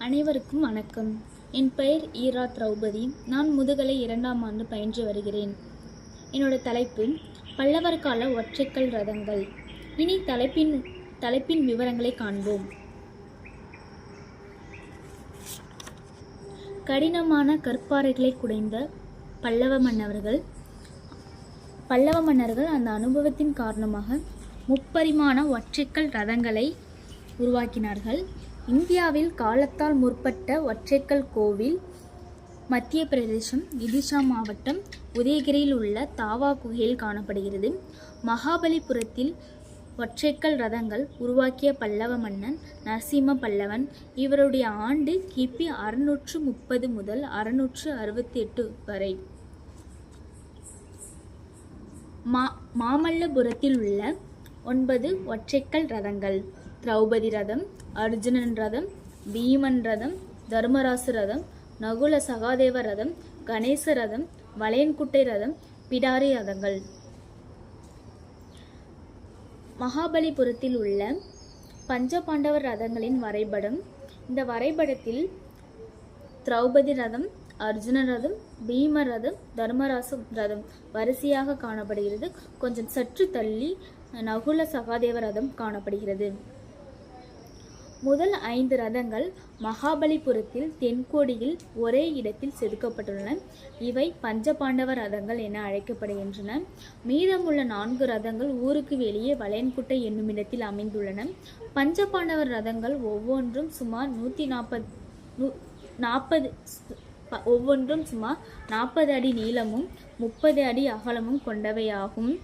அனைவருக்கும் வணக்கம். என் பெயர் ஈரா திரௌபதி. நான் முதுகலை 2ஆம் ஆண்டு பயின்று வருகிறேன். என்னோட தலைப்பு பல்லவர் கால ஒற்றைக்கல் ரதங்கள். இனி தலைப்பின் விவரங்களை காண்போம். கடினமான கற்பாறைகளை குடைந்த பல்லவ மன்னர்கள் அந்த அனுபவத்தின் காரணமாக முப்பரிமாண ஒற்றைக்கல் ரதங்களை உருவாக்கினார்கள். இந்தியாவில் காலத்தால் முற்பட்ட ஒற்றைக்கல் கோவில் மத்திய பிரதேசம், விதிஷா மாவட்டம், உதயகிரியில் உள்ள தாவா குகையில் காணப்படுகிறது. மகாபலிபுரத்தில் ஒற்றைக்கல் ரதங்கள் உருவாக்கிய பல்லவ மன்னன் நரசிம்ம பல்லவன். இவருடைய ஆண்டு கிபி 630 முதல் 668 வரை. மாமல்லபுரத்தில் உள்ள 9 ஒற்றைக்கல் ரதங்கள்: திரௌபதி ரதம், அர்ஜுனன் ரதம், பீமன் ரதம், தர்மராசு ரதம், நகுல சகாதேவ ரதம், கணேச ரதம், வளையன்குட்டை ரதம், பிடாரி ரதங்கள். மகாபலிபுரத்தில் உள்ள பஞ்சபாண்டவர் ரதங்களின் வரைபடம். இந்த வரைபடத்தில் திரௌபதி ரதம், அர்ஜுன ரதம், பீம ரதம், தர்மராசு ரதம் வரிசையாக காணப்படுகிறது. கொஞ்சம் சற்று தள்ளி நகுல சகாதேவ ரதம் காணப்படுகிறது. முதல் 5 ரதங்கள் மகாபலிபுரத்தில் தென்கோடியில் ஒரே இடத்தில் செதுக்கப்பட்டுள்ளன. இவை பஞ்சபாண்டவ ரதங்கள் என அழைக்கப்படுகின்றன. மீதமுள்ள 4 ரதங்கள் ஊருக்கு வெளியே வளையன்குட்டை என்னும் இடத்தில் அமைந்துள்ளன. பஞ்சபாண்டவர் ரதங்கள் ஒவ்வொன்றும் சுமார் 40 அடி நீளமும் 30 அடி அகலமும் கொண்டவையாகும்.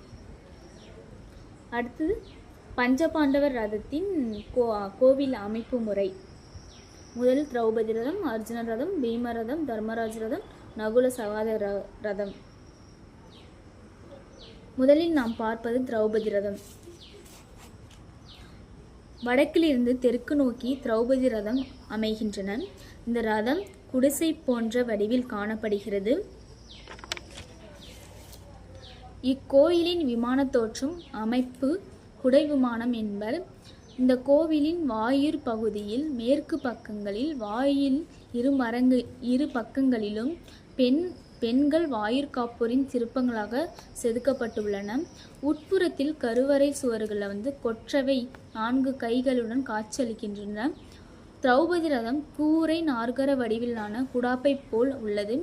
அடுத்தது பஞ்சபாண்டவர் ரதத்தின் கோவில் அமைப்பு முறை. முதலில் திரௌபதி ரதம், அர்ஜுன ரதம், பீம ரதம், தர்மராஜ ரதம், நகுல சகாதேவ ரதம். முதலில் நாம் பார்ப்பது திரௌபதி ரதம். வடக்கிலிருந்து தெற்கு நோக்கி திரௌபதி ரதம் அமைகின்றன. இந்த ரதம் குடிசை போன்ற வடிவில் காணப்படுகிறது. இக்கோயிலின் விமான தோற்றம் அமைப்பு குடை விமானம் என்பர். இந்த கோவிலின் வாயிற் பகுதியில் மேற்கு பக்கங்களில் வாயில் இரு பக்கங்களிலும் பெண்கள் வாயிற்காப்போரின் சிற்பங்களாக செதுக்கப்பட்டுள்ளன. உட்புறத்தில் கருவறை சுவர்கள் கொற்றவை 4 கைகளுடன் காட்சியளிக்கின்றன. திரௌபதி ரதம் கூரை நாற்கர வடிவிலான குடாப்பை போல் உள்ளது.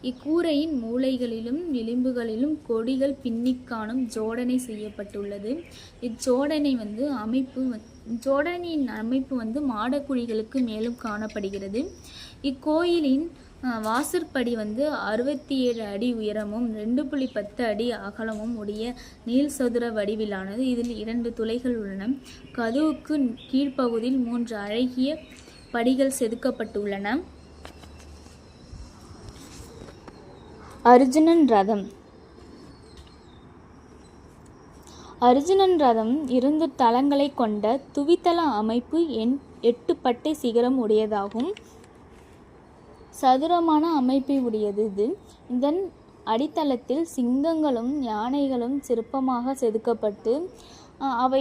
இக்கூரையின் மூலைகளிலும் விளிம்புகளிலும் கொடிகள் பின்னி காணும் ஜோடனை செய்யப்பட்டுள்ளது. இச்சோடனையின் அமைப்பு மாடக்குழிகளுக்கு மேலும் காணப்படுகிறது. இக்கோயிலின் வாசற்படி 67 அடி உயரமும் 2.10 அடி அகலமும் உடைய நீள் சதுர வடிவிலானது. இதில் 2 துளைகள் உள்ளன. கதவுக்கு கீழ்ப்பகுதியில் 3 அழகிய படிகள் செதுக்கப்பட்டுள்ளன. அர்ஜுனன் ரதம். அர்ஜுனன் ரதம் 2 தளங்களை கொண்ட துவித்தள அமைப்பு 8 பட்டை சிகரம் உடையதாகும். சதுரமான அமைப்பை உடையது இது. இதன் அடித்தளத்தில் சிங்கங்களும் யானைகளும் சிற்பமாக செதுக்கப்பட்டு அவை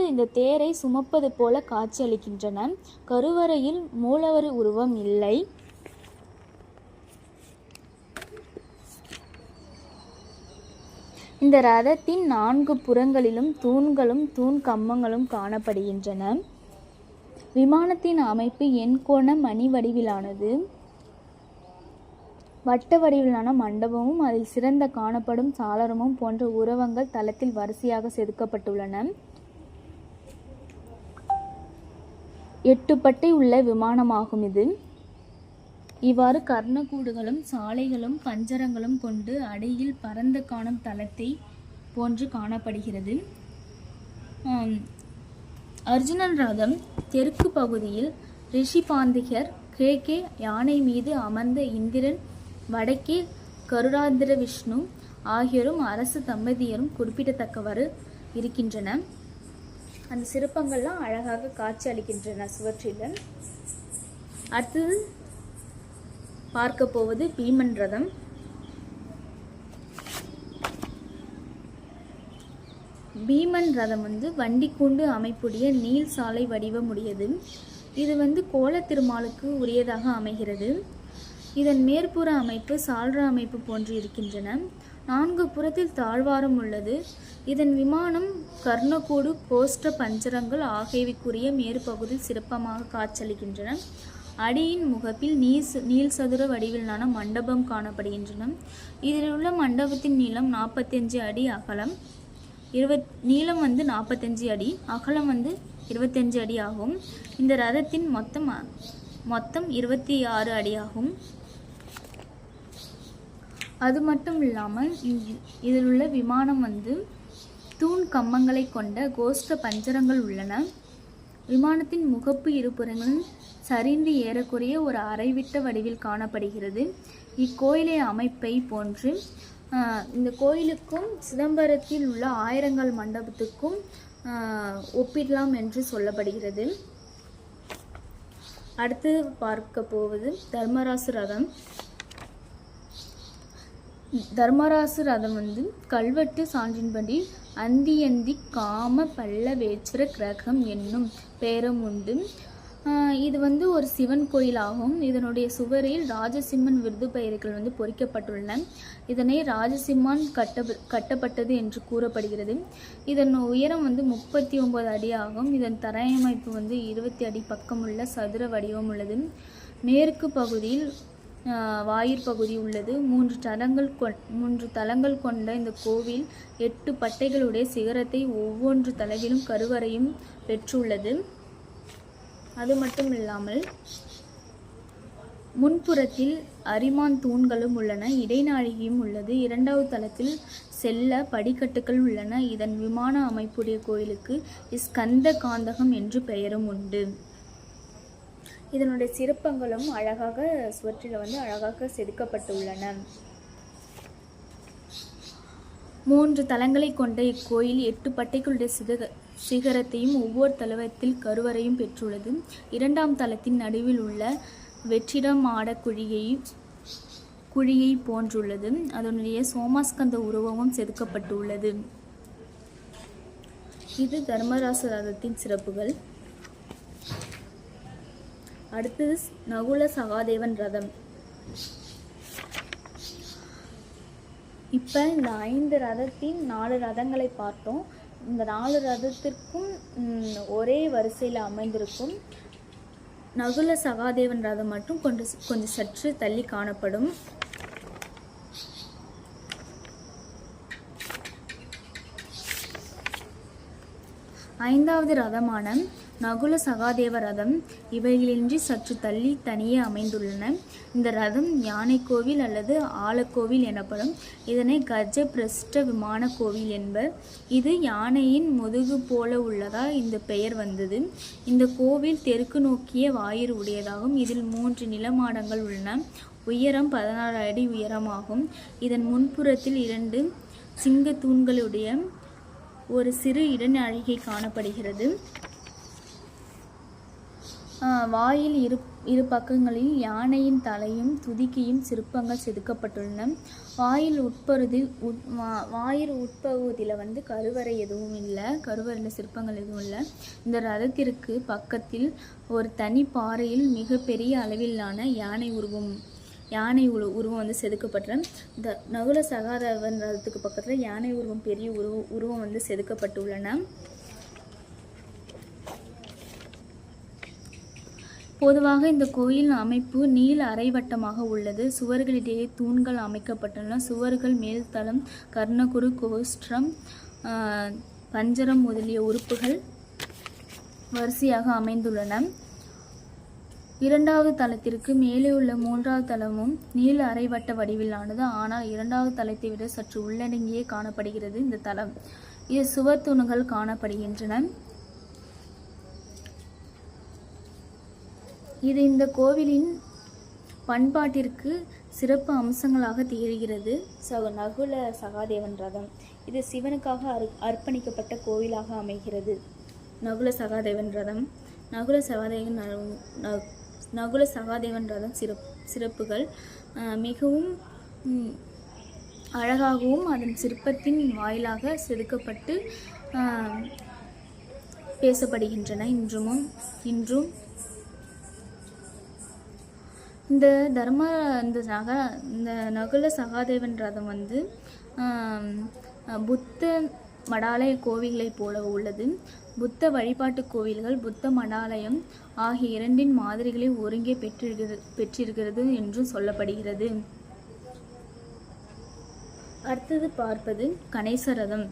இந்த தேரை சுமப்பது போல காட்சியளிக்கின்றன. கருவறையில் மூலவர் உருவம் இல்லை. இந்த ரதத்தின் 4 புறங்களிலும் தூண்களும் தூண் கம்பங்களும் காணப்படுகின்றன. விமானத்தின் அமைப்பு எண்கோண மணி வடிவிலானது. வட்ட வடிவிலான மண்டபமும் அதில் சிறந்த காணப்படும் சாளரமும் போன்ற உருவங்கள் தளத்தில் வரிசையாக செதுக்கப்பட்டுள்ளன. 8 பட்டை உள்ள விமானமாகும் இது. இவ்வாறு கர்ணக்கூடுகளும் சாலைகளும் பஞ்சரங்களும் கொண்டு அடியில் பரந்த காணும் தளத்தை போன்று காணப்படுகிறது. அர்ஜுனன் ரதம் தெற்கு பகுதியில் ரிஷிபாந்திகர், கிழக்கே யானை மீது அமர்ந்த இந்திரன், வடக்கே கருடாந்திர விஷ்ணு ஆகியோரும் அரசு தம்பதியரும் குறிப்பிடத்தக்கவாறு இருக்கின்றன. அந்த சிற்பங்கள்லாம் அழகாக காட்சி அளிக்கின்றன சுவற்றில். அடுத்தது பார்க்க போவது பீமன் ரதம். பீமன் ரதம் வண்டிக்கூண்டு அமைப்புடைய நீள் சாலை வடிவமுடையது. இது வந்து கோலத் திருமாலுக்கு உரியதாக அமைகிறது. இதன் மேற்புற அமைப்பு சால்ர அமைப்பு போன்று இருக்கின்றன. 4 புறத்தில் தாழ்வாரம் உள்ளது. இதன் விமானம் கர்ணக்கூடு கோஷ்ட பஞ்சரங்கள் ஆகியவைக்குரிய மேற்பகுதியில் சிறப்பமாக காட்சியளிக்கின்றன. அடியின் முகப்பில் நீள் சதுர வடிவிலான மண்டபம் காணப்படுகின்றன. இதில் உள்ள மண்டபத்தின் நீளம் 45 அடி, அகலம் நீளம் வந்து 45 அடி, அகலம் வந்து 25 அடி ஆகும். இந்த ரதத்தின் மொத்தம் 26 அடி ஆகும். அது மட்டும் இல்லாமல் இதில் உள்ள விமானம் வந்து தூண் கம்பங்களை கொண்ட கோஷ்ட பஞ்சரங்கள் உள்ளன. விமானத்தின் முகப்பு இருபுறங்களும் சரிந்து ஏறக்குறைய ஒரு அரைவிட்ட வடிவில் காணப்படுகிறது. இக்கோயிலை அமைப்பை போன்று இந்த கோயிலுக்கும் சிதம்பரத்தில் உள்ள ஆயிரங்கால் மண்டபத்துக்கும் ஒப்பிடலாம் என்று சொல்லப்படுகிறது. அடுத்து பார்க்க போவது தர்மராசு ரதம். தர்மராசு ரதம் வந்து கல்வெட்டு சான்றின்படி அந்தியந்தி காம பல்ல வேச்சுர கிரகம் என்னும் பெயரும் உண்டு. இது வந்து ஒரு சிவன் கோயிலாகும். இதனுடைய சுவரில் ராஜசிம்மன் விருது பெயர்கள் வந்து பொறிக்கப்பட்டுள்ளன. இதனை ராஜசிம்மான் கட்டப்பட்டது என்று கூறப்படுகிறது. இதன் உயரம் வந்து 39 அடி ஆகும். இதன் தரையமைப்பு வந்து 20 அடி பக்கமுள்ள சதுர வடிவம் உள்ளது. மேற்கு பகுதியில் வாயிற் பகுதி உள்ளது. 3 தலங்கள் கொண்ட இந்த கோவில் 8 பட்டைகளுடைய சிகரத்தை ஒவ்வொன்று தளவிலும் கருவறையும் பெற்றுள்ளது. அது மட்டும் இல்லாமல் முன்புறத்தில் அரிமான் தூண்களும் உள்ளன. இடைநாழிகையும் உள்ளது. 2வது தளத்தில் செல்ல படிக்கட்டுகள் உள்ளன. இதன் விமான அமைப்புடைய கோயிலுக்கு ஸ்கந்த காந்தகம் என்று பெயரும் உண்டு. இதனுடைய சிற்பங்களும் அழகாக சுவற்றில் வந்து அழகாக செதுக்கப்பட்டுள்ளன. 3 தலங்களை கொண்ட இக்கோயில் 8 பட்டைகளுடைய சிகரத்தையும் ஒவ்வொரு தளத்தில் கருவறையும் பெற்றுள்ளது. 2ஆம் தளத்தின் நடுவில் உள்ள வெற்றிடம் ஆட குழியை போன்றுள்ளது. அதனுடைய சோமாஸ்கந்த உருவமும் செதுக்கப்பட்டுள்ளது. இது தர்மராச ரதத்தின் சிறப்புகள். அடுத்தது நகுல சகாதேவன் ரதம். இப்போ இந்த 5 ரதத்தின் 4 ரதங்களை பார்த்தோம். இந்த 4 ரதத்திற்கும் ஒரே வரிசையில் அமைந்திருக்கும். நகுல சகாதேவன் ரதம் மட்டும் கொஞ்சம் சற்று தள்ளி காணப்படும். 5வது ரதமான நகுல சகாதேவ ரதம் இவைகளின்றி சற்று தள்ளி தனியே அமைந்துள்ளன. இந்த ரதம் யானை கோவில் அல்லது ஆலக்கோவில் எனப்படும். இதனை கஜ பிரஷ்ட விமான கோவில் என்பர். இது யானையின் முதுகு போல உள்ளதால் இந்த பெயர் வந்தது. இந்த கோவில் தெற்கு நோக்கிய வாயிறு உடையதாகும். இதில் 3 நிலமாடங்கள் உள்ளன. உயரம் 16 அடி உயரமாகும். இதன் முன்புறத்தில் 2 சிங்க தூண்களுடைய ஒரு சிறு இடநாழிகை காணப்படுகிறது. வாயில் இரு பக்கங்களில் யானையின் தலையும் துதிக்கையும் சிற்பங்கள் செதுக்கப்பட்டுள்ளன. வாயில் உட்பகுதியில் வந்து கருவறை எதுவும் இல்லை. கருவறையில் சிற்பங்கள் எதுவும் இல்லை. இந்த ரதத்திற்கு பக்கத்தில் ஒரு தனி பாறையில் மிகப்பெரிய அளவிலான யானை உருவம் வந்து செதுக்கப்பட்ட இந்த நகுல சகாதேவன் ரதத்துக்கு பக்கத்தில் யானை உருவம் பெரிய உருவம் வந்து செதுக்கப்பட்டுள்ளன. பொதுவாக இந்த கோயில் அமைப்பு நீள அரைவட்டமாக உள்ளது. சுவர்களிடையே தூண்கள் அமைக்கப்பட்டுள்ளன. சுவர்கள் மேல்தளம் கர்ணகுரு கோஷ்டம் பஞ்சரம் முதலிய உறுப்புகள் வரிசையாக அமைந்துள்ளன. 2வது தளத்திற்கு மேலே உள்ள 3வது தளமும் நீள அரைவட்ட வடிவிலானது. ஆனால் 2வது தளத்தை விட சற்று உள்ளடங்கியே காணப்படுகிறது இந்த தளம். இது சுவர் தூண்கள் காணப்படுகின்றன. இது இந்த கோவிலின் பண்பாட்டிற்கு சிறப்பு அம்சங்களாக திகழ்கிறது. நகுல சகாதேவன் ரதம் இது சிவனுக்காக அர்ப்பணிக்கப்பட்ட கோவிலாக அமைகிறது. நகுல சகாதேவன் ரதம் நகுல சகாதேவன் ரதம் சிறப்புகள் மிகவும் அழகாகவும் அதன் சிற்பத்தின் வாயிலாக செதுக்கப்பட்டு பேசப்படுகின்றன. இன்றும் இந்த இந்த நகுல சகாதேவன் ரதம் வந்து புத்த மடாலய கோவில்களைப் போல உள்ளது. புத்த வழிபாட்டு கோவில்கள் புத்த மடாலயம் ஆகிய இரண்டின் மாதிரிகளை ஒருங்கே பெற்றிருக்கிறது என்றும் சொல்லப்படுகிறது. அடுத்தது பார்ப்பது கணேச ரதம்.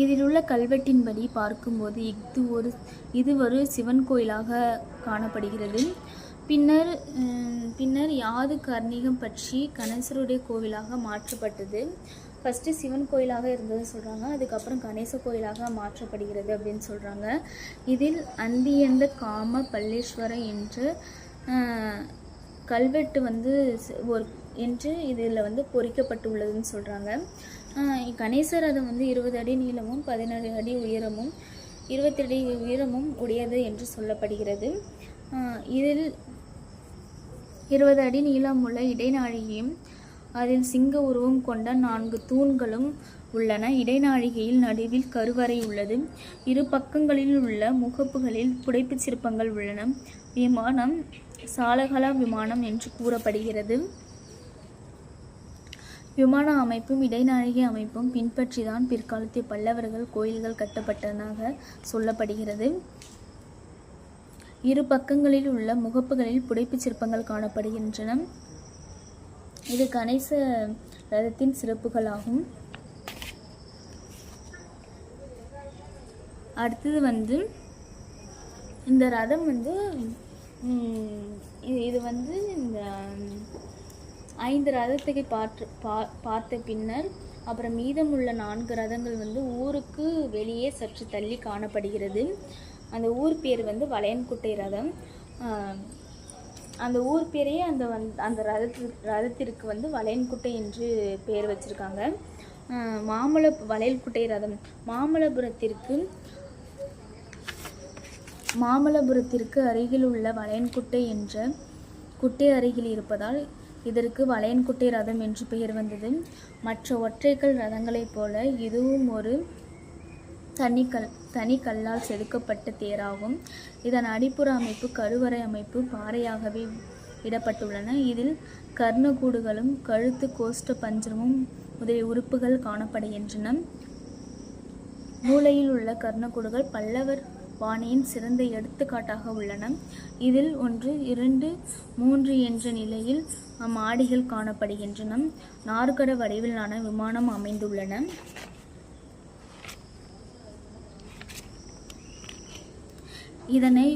இதில் உள்ள கல்வெட்டின்படி பார்க்கும்போது இது ஒரு சிவன் கோயிலாக காணப்படுகிறது. பின்னர் யாது கர்ணிகம் பற்றி கணேசருடைய கோவிலாக மாற்றப்பட்டது. ஃபஸ்ட்டு சிவன் கோயிலாக இருந்தது சொல்கிறாங்க, அதுக்கப்புறம் கணேச கோயிலாக மாற்றப்படுகிறது அப்படின்னு சொல்கிறாங்க. இதில் அந்தியந்த காம பல்லேஸ்வர என்ற கல்வெட்டு வந்து என்று இதில் வந்து பொறிக்கப்பட்டுள்ளதுன்னு சொல்கிறாங்க. கணேசர் ரதம் வந்து 20 அடி நீளமும் 17 அடி உயரமும் 20 அடி உயரமும் உடையது என்று சொல்லப்படுகிறது. இதில் 20 அடி நீளமுள்ள இடைநாழிகையும் அதில் சிங்க உருவம் கொண்ட 4 தூண்களும் உள்ளன. இடைநாழிகையில் நடுவில் கருவறை உள்ளது. இரு பக்கங்களில் உள்ள முகப்புகளில் புடைப்புச் சிற்பங்கள் உள்ளன. விமானம் சாலகலா விமானம் என்று கூறப்படுகிறது. விமான அமைப்பும் இடைநாழிகை அமைப்பும் பின்பற்றிதான் பிற்காலத்தில் பல்லவர்கள் கோயில்கள் கட்டப்பட்டதாக சொல்லப்படுகிறது. இரு பக்கங்களில் உள்ள முகப்புகளில் புடைப்புச் சிற்பங்கள் காணப்படுகின்றன. இது கணேச ரதத்தின் சிறப்புகளாகும். அடுத்தது வந்து இந்த ரதம் வந்து இது வந்து இந்த 5 ரதத்தை பார்த்த பின்னர் அப்புறம் மீதமுள்ள 4 ரதங்கள் வந்து ஊருக்கு வெளியே சற்று தள்ளி காணப்படுகிறது. அந்த ஊர் பேர் வந்து வளையன்குட்டை ரதம். அந்த ஊர் பேரையே அந்த ரதத்திற்கு வந்து வளையன்குட்டை என்று பெயர் வச்சிருக்காங்க. வளையல்குட்டை ரதம் மாமல்லபுரத்திற்கு அருகில் உள்ள வளையன்குட்டை என்ற குட்டை அருகில் இருப்பதால் இதற்கு வளையன்குட்டை ரதம் என்று பெயர் வந்தது. மற்ற ஒற்றைக்கல் ரதங்களைப் போல இதுவும் ஒரு தனி கல்லால் செதுக்கப்பட்ட தேராகும். இதன் அடிப்புற அமைப்பு கருவறை அமைப்பு பாறையாகவே இடப்பட்டுள்ளன. இதில் கர்ணகூடுகளும் கழுத்து கோஷ்ட பஞ்சமும் முதலிய உறுப்புகள் காணப்படுகின்றன. மூலையில் உள்ள கர்ணகூடுகள் பல்லவர் பாணியின் சிறந்த எடுத்துக்காட்டாக உள்ளன. இதில் 1, 2, 3 என்ற நிலையில் மாடிகள் காணப்படுகின்றன. நாற்கர வடிவிலான விமானம் அமைந்துள்ளன. இதனை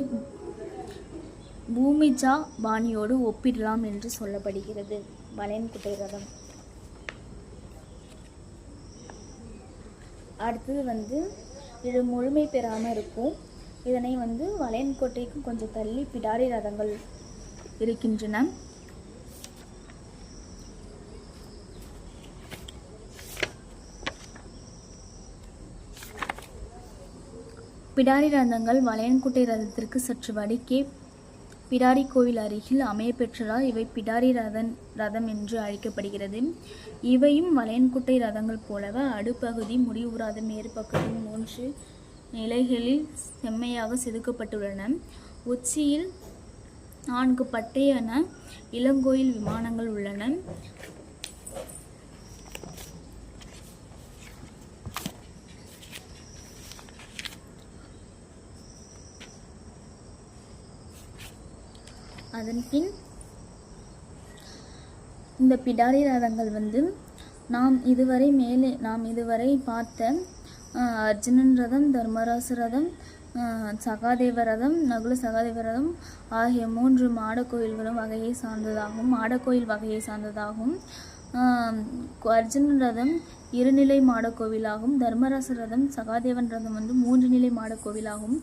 பூமிஜா பாணியோடு ஒப்பிடலாம் என்று சொல்லப்படுகிறது. வளையன்குட்டை ரதம். அடுத்தது வந்து இது முழுமை பெறாமல் இருக்கும். இதனை வந்து வளையன்கோட்டைக்கு கொஞ்சம் தள்ளி பிடாரி ரதங்கள் இருக்கின்றன. பிடாரி ரதங்கள் வளையன்குட்டை ரதத்திற்கு சற்று வடக்கே பிடாரி கோவில் அருகில் அமைய பெற்றதால் இவை பிடாரி ரதம் என்று அழைக்கப்படுகிறது. இவையும் வளையன்குட்டை ரதங்கள் போலவே அடுப்பகுதி முடிவுறாத மேற்பகுதி 3 நிலைகளில் செம்மையாக செதுக்கப்பட்டுள்ளன. உச்சியில் 4 பட்டையான இளங்கோயில் விமானங்கள் உள்ளன. அதன் பின் இந்த பிடாரி ரதங்கள் வந்து நாம் இதுவரை பார்த்த அர்ஜுனன் ரதம், தர்மராச ரதம், சகாதேவ ரதம், நகுல சகாதேவ ரதம் ஆகிய 3 மாடக்கோயில் வகையை சார்ந்ததாகும். அர்ஜுனன் ரதம் 2 நிலை மாடக்கோவிலாகும். தர்மராச ரதம் சகாதேவன் ரதம் வந்து 3 நிலை மாடக்கோவிலாகும்.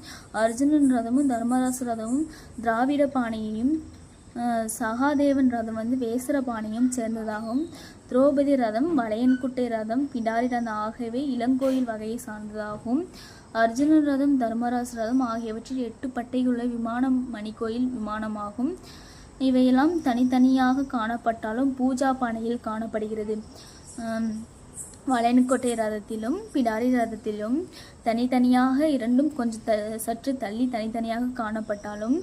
அர்ஜுனன் ரதமும் தர்மராச ரதமும் திராவிட பாணியையும் சகாதேவன் ரதம் வந்து வேசர பாணியும் சேர்ந்ததாகும். திரௌபதி ரதம், வளையன்குட்டை ரதம், பிடாரி ரதம் ஆகியவை இளங்கோயில் வகையை சார்ந்ததாகும். அர்ஜுனன் ரதம், தர்மராச ரதம் ஆகியவற்றில் 8 பட்டையுள்ள விமானம் மணிக்கோயில் விமானமாகும். இவையெல்லாம் தனித்தனியாக காணப்பட்டாலும் பூஜா பானையில் காணப்படுகிறது. வளையன்கோட்டை ரதத்திலும் பிடாரி ரதத்திலும் தனித்தனியாக இரண்டும் கொஞ்சம் சற்று தள்ளி தனித்தனியாக காணப்பட்டாலும்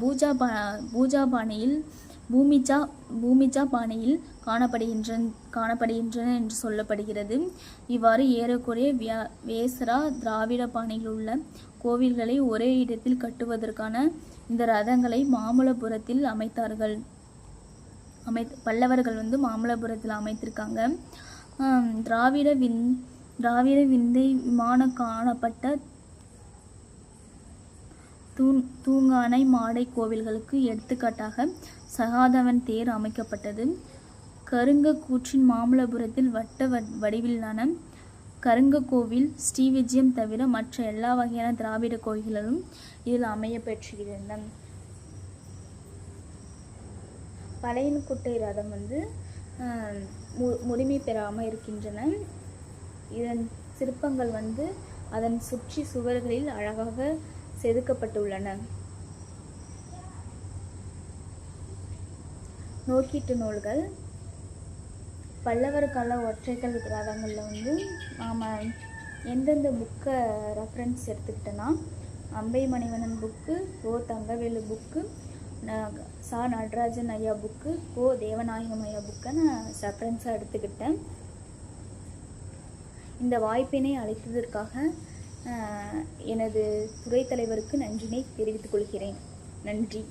பூஜா பாணியில் பூமிஜா பாணியில் காணப்படுகின்றன என்று சொல்லப்படுகிறது. இவ்வாறு ஏறக்குறைய வேசரா திராவிட பாணியில் உள்ள கோவில்களை ஒரே இடத்தில் கட்டுவதற்கான இந்த ரதங்களை மாமல்லபுரத்தில் அமைத்தார்கள். பல்லவர்கள் மாமல்லபுரத்தில் அமைத்திருக்காங்க. திராவிட விந்தை விமான காணப்பட்ட தூங்கானை மாடை கோவில்களுக்கு எடுத்துக்காட்டாக சகாதேவன் தேர் அமைக்கப்பட்டது. கருங்க கூற்றின் மாமல்லபுரத்தில் வட்ட வடிவிலான கருங்க கோவில் ஸ்ரீவிஜயம் தவிர மற்ற எல்லா வகையான திராவிட கோவில்களும் இதில் அமைய பெற்றுகின்றன. வளையன்கோட்டை ரதம் முழுமை பெறாமல் இருக்கின்றன. இதன் சிற்பங்கள் அதன் சுற்றி சுவர்களில் அழகாக செதுக்கப்பட்டுள்ளன. நோக்கீட்டு நூல்கள். பல்லவர் கால ஒற்றைக்கல் ரதங்களில் நாம் எந்தெந்த புக்கை ரெஃபரன்ஸ் எடுத்துக்கிட்டோன்னா அம்பை மணிவண்ணன் புக்கு, ஓ தங்கவேலு புக்கு, சா நடராஜன் ஐயா புக்கு, ஓ தேவநாயகம் ஐயா புக்கை நான் ரெஃபரன்ஸாக எடுத்துக்கிட்டேன். இந்த வாய்ப்பினை அளித்ததற்காக எனது துறை தலைவருக்கு நன்றினை தெரிவித்துக் கொள்கிறேன். நன்றி.